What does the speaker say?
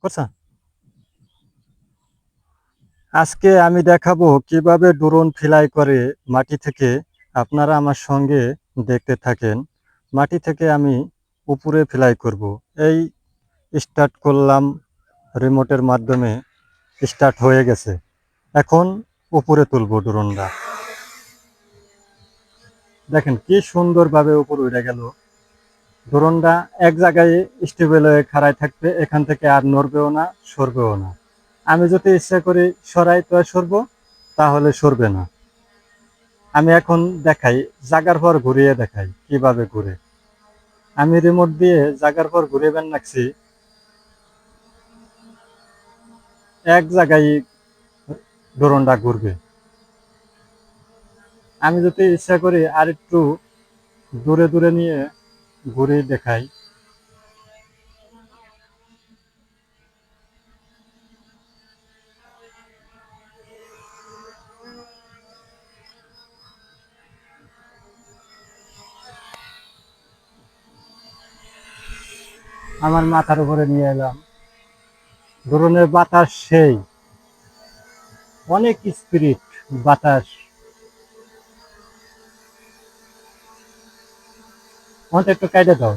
করছা? আজকে আমি দেখাবো কিভাবে ড্রোন ফ্লাই করে মাটি থেকে। আপনারা আমার সঙ্গে দেখতে থাকেন। মাটি থেকে আমি উপরে ফ্লাই করব। এই স্টার্ট করলাম, রিমোটের মাধ্যমে স্টার্ট হয়ে গেছে। এখন উপরে তুলব ড্রোনটা। দেখেন কি সুন্দরভাবে উপরে উঠে গেল। ড্রোনটা এক জায়গায় স্টেবল হয়ে খাড়ায় থাকবে, এখান থেকে আর নড়বেও না, সরবেও না। আমি যদি ইচ্ছা করি সরাই তো সরবো, তাহলে সরবে না। আমি এখন দেখাই, জাগার পর ঘুরিয়ে দেখাই কিভাবে ঘুরে। আমি রিমোট দিয়ে জাগার পর ঘুরিয়ে রাখছি, এক জায়গায় ড্রোনটা ঘুরবে। আমি যদি ইচ্ছা করি আর একটু দূরে দূরে নিয়ে ঘুরিয়ে দেখাই। আমার মাথার উপরে নিয়ে এলাম। ড্রোনের বাতাস সেই অনেক স্পিরিট বাতাস। আমাকে একটু কেটে দাও।